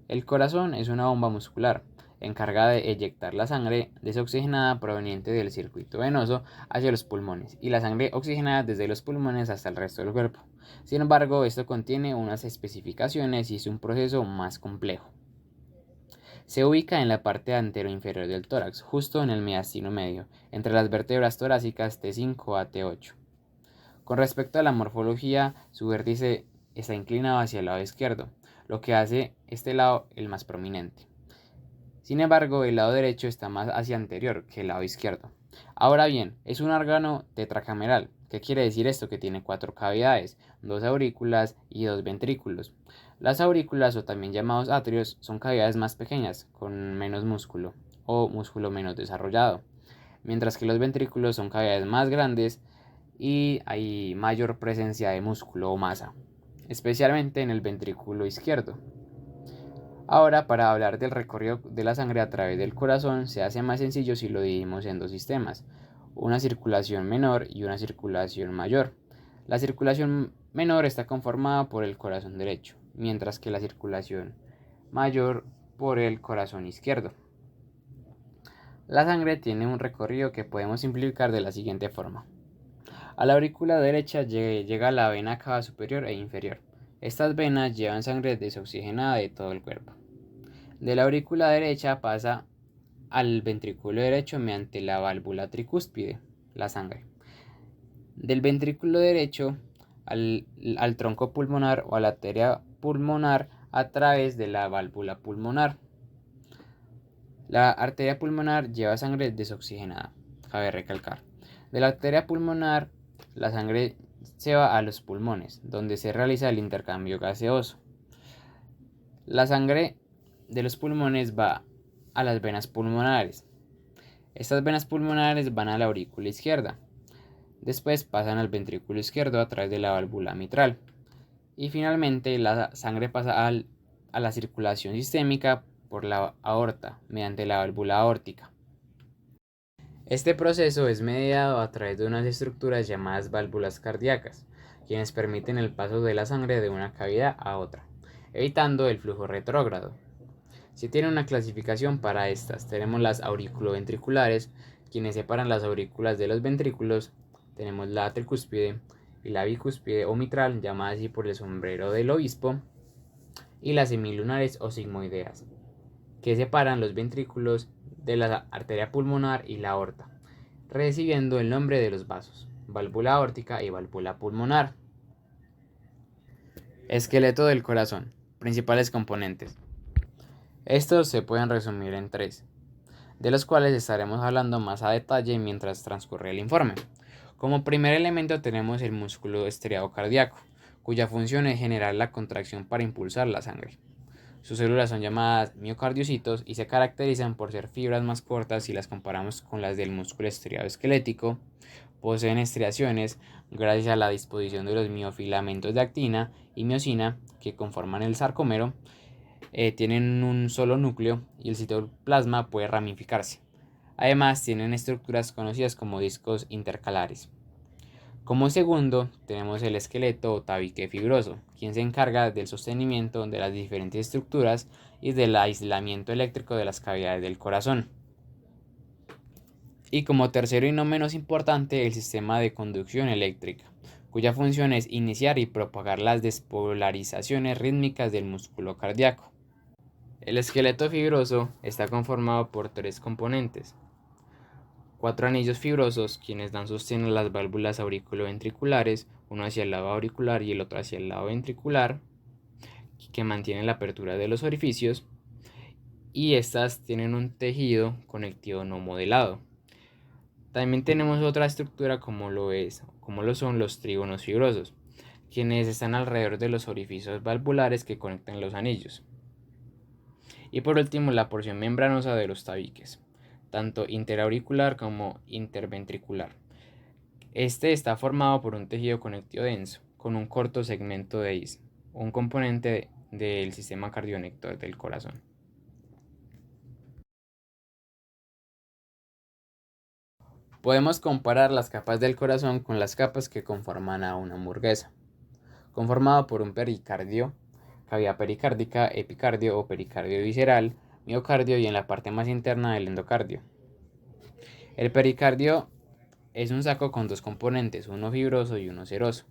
El corazón es una bomba muscular encargada de eyectar la sangre desoxigenada proveniente del circuito venoso hacia los pulmones y la sangre oxigenada desde los pulmones hasta el resto del cuerpo. Sin embargo, esto contiene unas especificaciones y es un proceso más complejo. Se ubica en la parte antero-inferior del tórax, justo en el mediastino medio, entre las vértebras torácicas T5 a T8. Con respecto a la morfología, su vértice está inclinado hacia el lado izquierdo, lo que hace este lado el más prominente. Sin embargo, el lado derecho está más hacia anterior que el lado izquierdo. Ahora bien, es un órgano tetracameral. ¿Qué quiere decir esto? Que tiene 4 cavidades, 2 aurículas y 2 ventrículos. Las aurículas, o también llamados atrios, son cavidades más pequeñas, con menos músculo, o músculo menos desarrollado, mientras que los ventrículos son cavidades más grandes y hay mayor presencia de músculo o masa, especialmente en el ventrículo izquierdo. Ahora, para hablar del recorrido de la sangre a través del corazón, se hace más sencillo si lo dividimos en dos sistemas, una circulación menor y una circulación mayor. La circulación menor está conformada por el corazón derecho, mientras que la circulación mayor por el corazón izquierdo. La sangre tiene un recorrido que podemos simplificar de la siguiente forma. A la aurícula derecha llega la vena cava superior e inferior. Estas venas llevan sangre desoxigenada de todo el cuerpo. De la aurícula derecha pasa al ventrículo derecho mediante la válvula tricúspide, la sangre. Del ventrículo derecho al tronco pulmonar o a la arteria pulmonar a través de la válvula pulmonar. La arteria pulmonar lleva sangre desoxigenada, cabe recalcar. De la arteria pulmonar, la sangre se va a los pulmones, donde se realiza el intercambio gaseoso. La sangre de los pulmones va a las venas pulmonares. Estas venas pulmonares van a la aurícula izquierda. Después pasan al ventrículo izquierdo a través de la válvula mitral. Y finalmente la sangre pasa a la circulación sistémica por la aorta mediante la válvula aórtica. Este proceso es mediado a través de unas estructuras llamadas válvulas cardíacas, quienes permiten el paso de la sangre de una cavidad a otra, evitando el flujo retrógrado. Se tiene una clasificación para estas. Tenemos las auriculoventriculares, quienes separan las aurículas de los ventrículos. Tenemos la tricúspide y la bicúspide o mitral, llamada así por el sombrero del obispo. Y las semilunares o sigmoideas, que separan los ventrículos de la arteria pulmonar y la aorta, recibiendo el nombre de los vasos, válvula aórtica y válvula pulmonar. Esqueleto del corazón. Principales componentes. Estos se pueden resumir en 3, de los cuales estaremos hablando más a detalle mientras transcurre el informe. Como primer elemento tenemos el músculo estriado cardíaco, cuya función es generar la contracción para impulsar la sangre. Sus células son llamadas miocardiocitos y se caracterizan por ser fibras más cortas si las comparamos con las del músculo estriado esquelético. Poseen estriaciones gracias a la disposición de los miofilamentos de actina y miosina que conforman el sarcómero. Tienen un solo núcleo y el citoplasma puede ramificarse. Además, tienen estructuras conocidas como discos intercalares. Como segundo, tenemos el esqueleto o tabique fibroso, quien se encarga del sostenimiento de las diferentes estructuras y del aislamiento eléctrico de las cavidades del corazón. Y como tercero y no menos importante, el sistema de conducción eléctrica, cuya función es iniciar y propagar las despolarizaciones rítmicas del músculo cardíaco. El esqueleto fibroso está conformado por 3 componentes: 4 anillos fibrosos, quienes dan sostén a las válvulas auriculoventriculares, uno hacia el lado auricular y el otro hacia el lado ventricular, que mantienen la apertura de los orificios, y estas tienen un tejido conectivo no modelado. También tenemos otra estructura como lo son los trígonos fibrosos, quienes están alrededor de los orificios valvulares que conectan los anillos. Y por último, la porción membranosa de los tabiques, tanto interauricular como interventricular. Este está formado por un tejido conectivo denso, con un corto segmento de istmo, un componente del sistema cardionector del corazón. Podemos comparar las capas del corazón con las capas que conforman a una hamburguesa, conformado por un pericardio, cavidad pericárdica, epicardio o pericardio visceral, miocardio y en la parte más interna del endocardio. El pericardio es un saco con dos componentes, uno fibroso y uno seroso.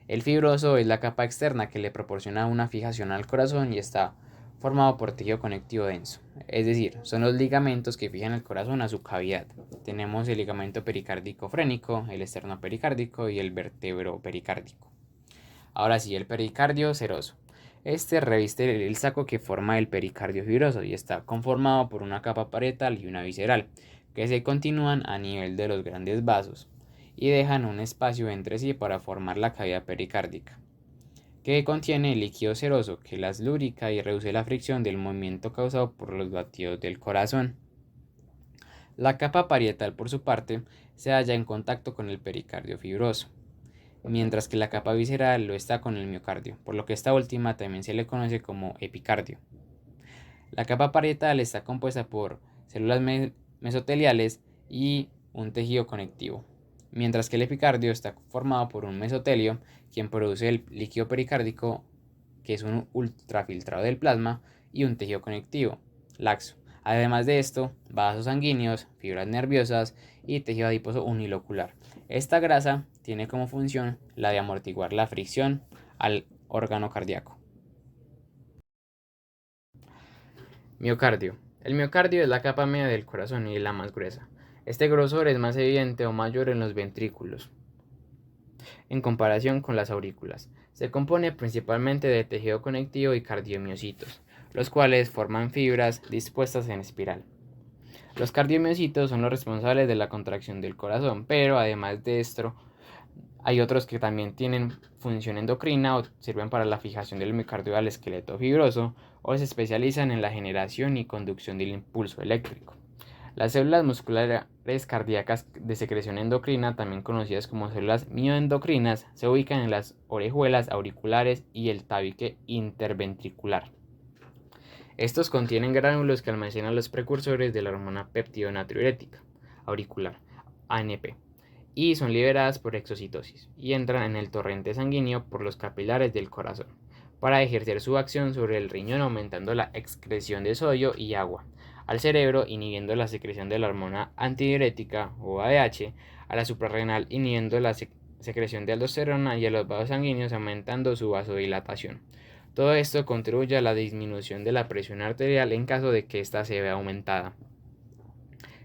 El fibroso es la capa externa que le proporciona una fijación al corazón y está formado por tejido conectivo denso, es decir, son los ligamentos que fijan el corazón a su cavidad. Tenemos el ligamento pericárdico frénico, el esternopericárdico y el vertebropericárdico. Ahora sí, el pericardio seroso. Este reviste el saco que forma el pericardio fibroso y está conformado por una capa parietal y una visceral, que se continúan a nivel de los grandes vasos y dejan un espacio entre sí para formar la cavidad pericárdica, que contiene líquido seroso que las lubrica y reduce la fricción del movimiento causado por los latidos del corazón. La capa parietal, por su parte, se halla en contacto con el pericardio fibroso, mientras que la capa visceral lo está con el miocardio, por lo que esta última también se le conoce como epicardio. La capa parietal está compuesta por células mesoteliales y un tejido conectivo, mientras que el epicardio está formado por un mesotelio, quien produce el líquido pericárdico, que es un ultrafiltrado del plasma, y un tejido conectivo, laxo. Además de esto, vasos sanguíneos, fibras nerviosas y tejido adiposo unilocular. Esta grasa tiene como función la de amortiguar la fricción al órgano cardíaco. Miocardio. El miocardio es la capa media del corazón y la más gruesa. Este grosor es más evidente o mayor en los ventrículos, en comparación con las aurículas. Se compone principalmente de tejido conectivo y cardiomiocitos, los cuales forman fibras dispuestas en espiral. Los cardiomiocitos son los responsables de la contracción del corazón, pero además de esto, hay otros que también tienen función endocrina o sirven para la fijación del miocardio al esqueleto fibroso o se especializan en la generación y conducción del impulso eléctrico. Las células musculares cardíacas de secreción endocrina, también conocidas como células mioendocrinas, se ubican en las orejuelas auriculares y el tabique interventricular. Estos contienen gránulos que almacenan los precursores de la hormona peptidonatriurética auricular, ANP, y son liberadas por exocitosis y entran en el torrente sanguíneo por los capilares del corazón para ejercer su acción sobre el riñón, aumentando la excreción de sodio y agua al cerebro, inhibiendo la secreción de la hormona antidiurética o ADH, a la suprarrenal, inhibiendo la secreción de aldosterona, y a los vasos sanguíneos, aumentando su vasodilatación. Todo esto contribuye a la disminución de la presión arterial en caso de que ésta se vea aumentada,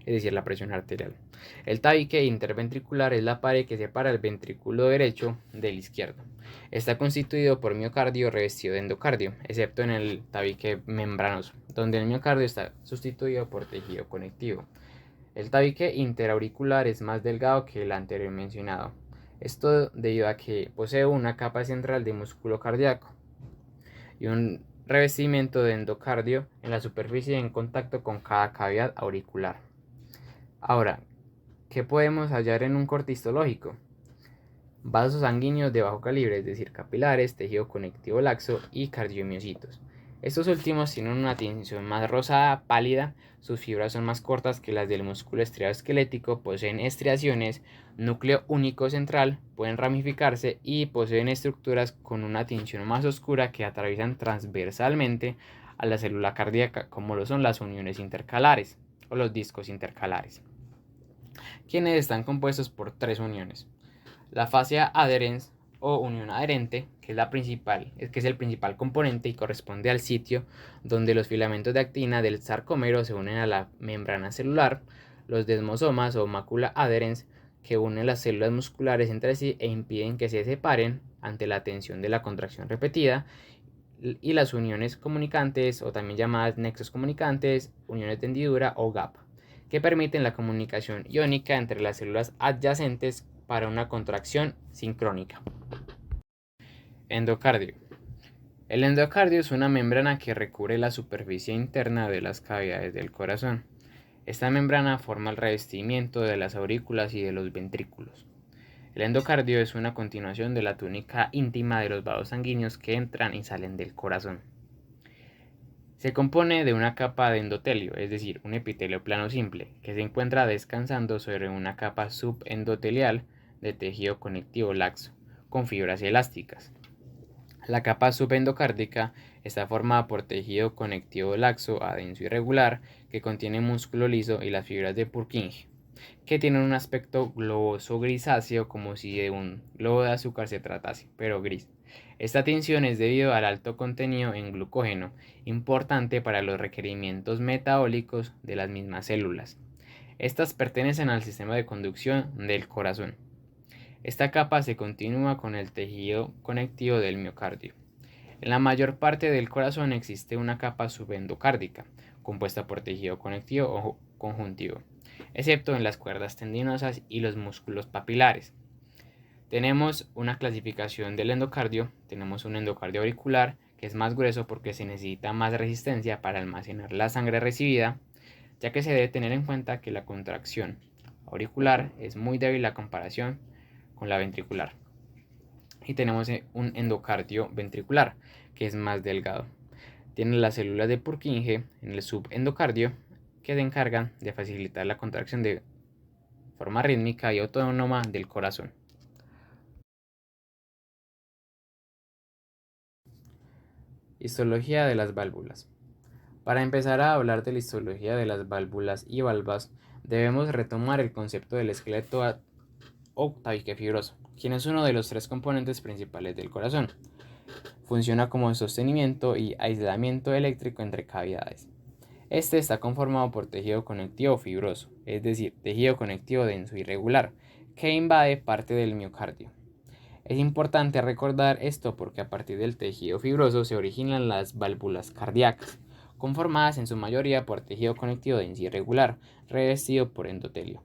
es decir, la presión arterial. El tabique interventricular es la pared que separa el ventrículo derecho del izquierdo. Está constituido por miocardio revestido de endocardio, excepto en el tabique membranoso, donde el miocardio está sustituido por tejido conectivo. El tabique interauricular es más delgado que el anterior mencionado. Esto debido a que posee una capa central de músculo cardíaco y un revestimiento de endocardio en la superficie en contacto con cada cavidad auricular. Ahora, ¿qué podemos hallar en un corte histológico? Vasos sanguíneos de bajo calibre, es decir, capilares, tejido conectivo laxo y cardiomiocitos. Estos últimos tienen una tinción más rosada pálida, sus fibras son más cortas que las del músculo estriado esquelético, poseen estriaciones, núcleo único central, pueden ramificarse y poseen estructuras con una tinción más oscura que atraviesan transversalmente a la célula cardíaca, como lo son las uniones intercalares o los discos intercalares, quienes están compuestos por tres uniones. La fascia adherens o unión adherente, que es el principal componente y corresponde al sitio donde los filamentos de actina del sarcómero se unen a la membrana celular. Los desmosomas o mácula adherens, que unen las células musculares entre sí e impiden que se separen ante la tensión de la contracción repetida. Y las uniones comunicantes, o también llamadas nexos comunicantes, uniones de hendidura o gap, que permiten la comunicación iónica entre las células adyacentes para una contracción sincrónica. Endocardio. El endocardio es una membrana que recubre la superficie interna de las cavidades del corazón. Esta membrana forma el revestimiento de las aurículas y de los ventrículos. El endocardio es una continuación de la túnica íntima de los vasos sanguíneos que entran y salen del corazón. Se compone de una capa de endotelio, es decir, un epitelio plano simple, que se encuentra descansando sobre una capa subendotelial de tejido conectivo laxo, con fibras elásticas. La capa subendocárdica está formada por tejido conectivo laxo, denso y regular, que contiene músculo liso y las fibras de Purkinje, que tienen un aspecto globoso grisáceo, como si de un globo de azúcar se tratase, pero gris. Esta tinción es debido al alto contenido en glucógeno, importante para los requerimientos metabólicos de las mismas células. Estas pertenecen al sistema de conducción del corazón. Esta capa se continúa con el tejido conectivo del miocardio. En la mayor parte del corazón existe una capa subendocárdica, compuesta por tejido conectivo o conjuntivo, excepto en las cuerdas tendinosas y los músculos papilares. Tenemos una clasificación del endocardio. Tenemos un endocardio auricular, que es más grueso porque se necesita más resistencia para almacenar la sangre recibida, ya que se debe tener en cuenta que la contracción auricular es muy débil a comparación con la ventricular. Y tenemos un endocardio ventricular, que es más delgado. Tiene las células de Purkinje en el subendocardio, que se encargan de facilitar la contracción de forma rítmica y autónoma del corazón. Histología de las válvulas. Para empezar a hablar de la histología de las válvulas y valvas, debemos retomar el concepto del esqueleto o tabique fibroso, quien es uno de los tres componentes principales del corazón. Funciona como sostenimiento y aislamiento eléctrico entre cavidades. Este está conformado por tejido conectivo fibroso, es decir, tejido conectivo denso y regular, que invade parte del miocardio. Es importante recordar esto porque a partir del tejido fibroso se originan las válvulas cardíacas, conformadas en su mayoría por tejido conectivo denso y regular, revestido por endotelio.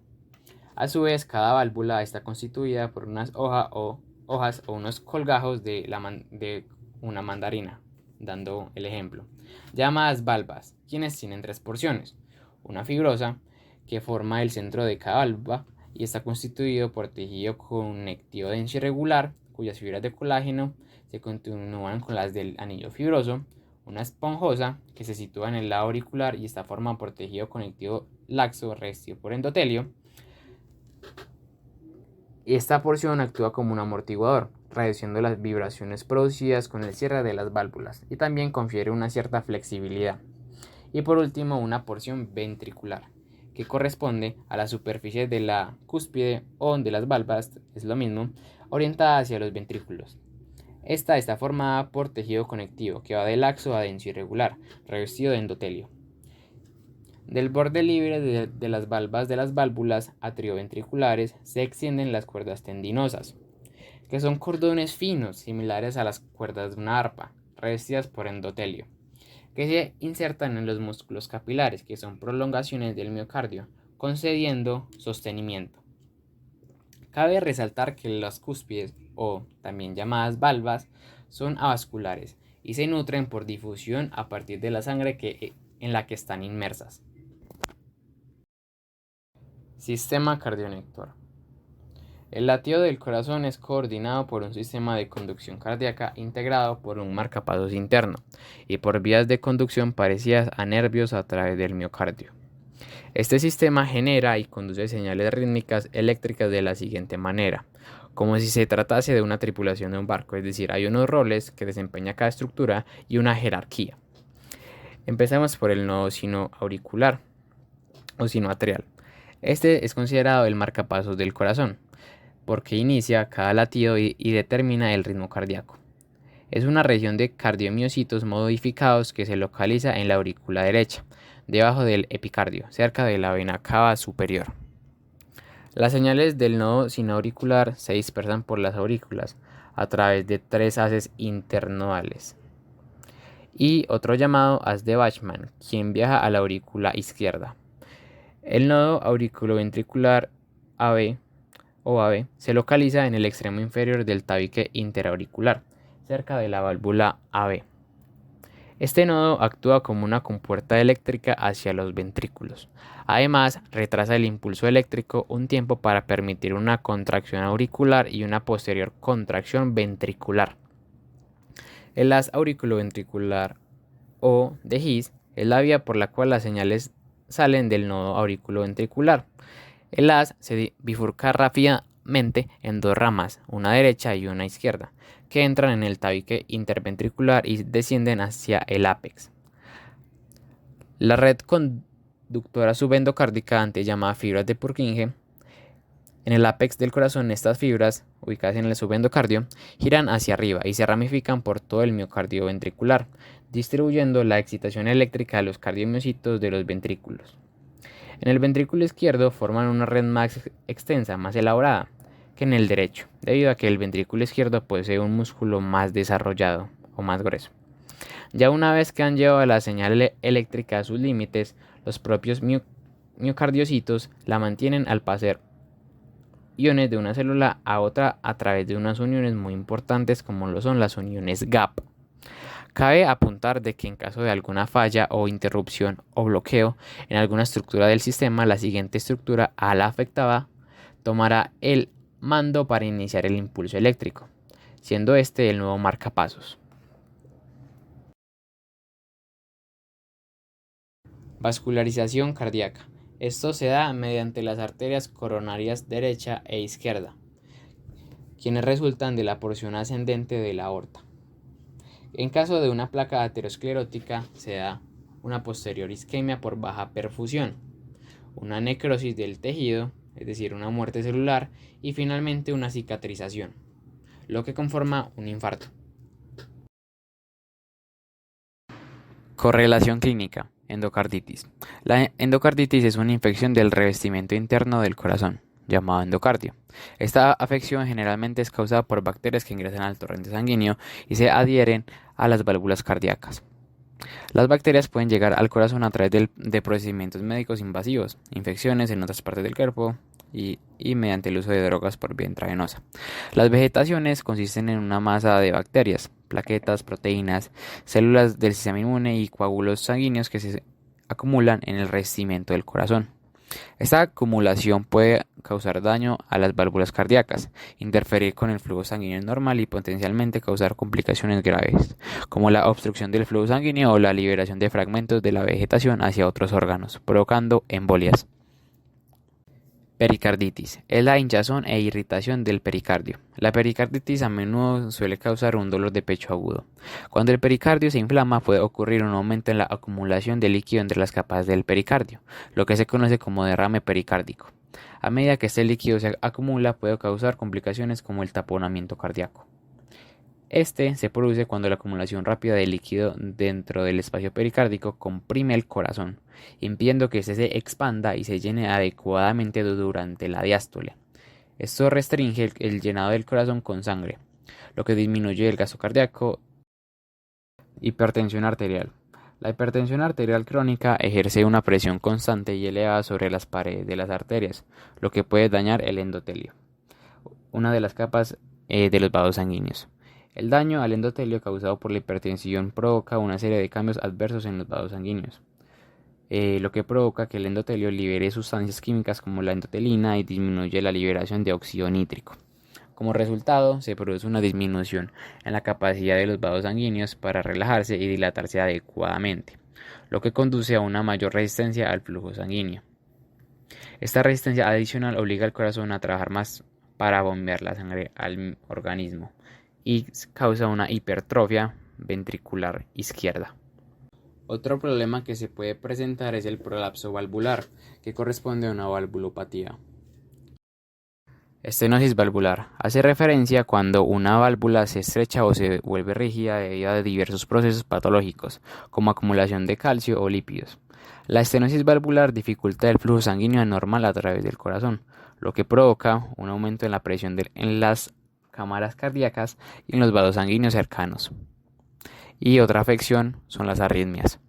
A su vez, cada válvula está constituida por unas hojas o unos colgajos de una mandarina, dando el ejemplo, llamadas valvas, quienes tienen tres porciones: una fibrosa, que forma el centro de cada valva y está constituido por tejido conectivo denso y regular, cuyas fibras de colágeno se continúan con las del anillo fibroso; una esponjosa, que se sitúa en el lado auricular y está formada por tejido conectivo laxo revestido por endotelio. Esta porción actúa como un amortiguador, reduciendo las vibraciones producidas con el cierre de las válvulas y también confiere una cierta flexibilidad. Y por último, una porción ventricular, que corresponde a la superficie de la cúspide o de las válvulas, es lo mismo, orientada hacia los ventrículos. Esta está formada por tejido conectivo que va de laxo a denso y regular, revestido de endotelio. Del borde libre de las valvas de las válvulas atrioventriculares se extienden las cuerdas tendinosas, que son cordones finos similares a las cuerdas de una arpa, revestidas por endotelio, que se insertan en los músculos capilares, que son prolongaciones del miocardio, concediendo sostenimiento. Cabe resaltar que las cúspides, o también llamadas valvas, son avasculares y se nutren por difusión a partir de la sangre en la que están inmersas. Sistema cardionector. El latido del corazón es coordinado por un sistema de conducción cardíaca integrado por un marcapasos interno y por vías de conducción parecidas a nervios a través del miocardio. Este sistema genera y conduce señales rítmicas eléctricas de la siguiente manera, como si se tratase de una tripulación de un barco, es decir, hay unos roles que desempeña cada estructura y una jerarquía. Empezamos por el nodo sinoauricular o sinoatrial. Este es considerado el marcapasos del corazón, porque inicia cada latido y determina el ritmo cardíaco. Es una región de cardiomiocitos modificados que se localiza en la aurícula derecha, debajo del epicardio, cerca de la vena cava superior. Las señales del nodo sinoauricular se dispersan por las aurículas a través de tres haces internodales y otro llamado haz de Bachmann, quien viaja a la aurícula izquierda. El nodo auriculoventricular AB se localiza en el extremo inferior del tabique interauricular, cerca de la válvula AB. Este nodo actúa como una compuerta eléctrica hacia los ventrículos. Además, retrasa el impulso eléctrico un tiempo para permitir una contracción auricular y una posterior contracción ventricular. El haz auriculoventricular o de His es la vía por la cual las señales salen del nodo auriculoventricular. El haz se bifurca rápidamente en dos ramas, una derecha y una izquierda, que entran en el tabique interventricular y descienden hacia el ápex. La red conductora subendocárdica, antes llamada fibras de Purkinje, en el ápex del corazón, estas fibras, ubicadas en el subendocardio, giran hacia arriba y se ramifican por todo el miocardio ventricular, distribuyendo la excitación eléctrica a los cardiomiocitos de los ventrículos. En el ventrículo izquierdo forman una red más extensa, más elaborada que en el derecho, debido a que el ventrículo izquierdo posee un músculo más desarrollado o más grueso. Ya una vez que han llevado la señal eléctrica a sus límites, los propios miocardiocitos la mantienen al pasar iones de una célula a otra a través de unas uniones muy importantes como lo son las uniones gap. Cabe apuntar de que en caso de alguna falla o interrupción o bloqueo en alguna estructura del sistema, la siguiente estructura a la afectada tomará el mando para iniciar el impulso eléctrico, siendo este el nuevo marcapasos. Vascularización cardíaca. Esto se da mediante las arterias coronarias derecha e izquierda, quienes resultan de la porción ascendente de la aorta. En caso de una placa aterosclerótica se da una posterior isquemia por baja perfusión, una necrosis del tejido, es decir, una muerte celular, y finalmente una cicatrización, lo que conforma un infarto. Correlación clínica. Endocarditis. La endocarditis es una infección del revestimiento interno del corazón, llamado endocardio. Esta afección generalmente es causada por bacterias que ingresan al torrente sanguíneo y se adhieren a las válvulas cardíacas. Las bacterias pueden llegar al corazón a través de procedimientos médicos invasivos, infecciones en otras partes del cuerpo y mediante el uso de drogas por vía intravenosa. Las vegetaciones consisten en una masa de bacterias, plaquetas, proteínas, células del sistema inmune y coágulos sanguíneos que se acumulan en el revestimiento del corazón. Esta acumulación puede causar daño a las válvulas cardíacas, interferir con el flujo sanguíneo normal y potencialmente causar complicaciones graves, como la obstrucción del flujo sanguíneo o la liberación de fragmentos de la vegetación hacia otros órganos, provocando embolias. Pericarditis. Es la hinchazón e irritación del pericardio. La pericarditis a menudo suele causar un dolor de pecho agudo. Cuando el pericardio se inflama puede ocurrir un aumento en la acumulación de líquido entre las capas del pericardio, lo que se conoce como derrame pericárdico. A medida que este líquido se acumula puede causar complicaciones como el taponamiento cardíaco. Este se produce cuando la acumulación rápida de líquido dentro del espacio pericárdico comprime el corazón, impidiendo que éste se expanda y se llene adecuadamente durante la diástole. Esto restringe el llenado del corazón con sangre, lo que disminuye el gasto cardíaco. Hipertensión arterial. La hipertensión arterial crónica ejerce una presión constante y elevada sobre las paredes de las arterias, lo que puede dañar el endotelio, una de las capas de los vasos sanguíneos. El daño al endotelio causado por la hipertensión provoca una serie de cambios adversos en los vasos sanguíneos, lo que provoca que el endotelio libere sustancias químicas como la endotelina y disminuye la liberación de óxido nítrico. Como resultado, se produce una disminución en la capacidad de los vasos sanguíneos para relajarse y dilatarse adecuadamente, lo que conduce a una mayor resistencia al flujo sanguíneo. Esta resistencia adicional obliga al corazón a trabajar más para bombear la sangre al organismo y causa una hipertrofia ventricular izquierda. Otro problema que se puede presentar es el prolapso valvular, que corresponde a una valvulopatía. Estenosis valvular. Hace referencia cuando una válvula se estrecha o se vuelve rígida debido a diversos procesos patológicos, como acumulación de calcio o lípidos. La estenosis valvular dificulta el flujo sanguíneo anormal a través del corazón, lo que provoca un aumento en la presión en las cámaras cardíacas y en los vasos sanguíneos cercanos. Y otra afección son las arritmias.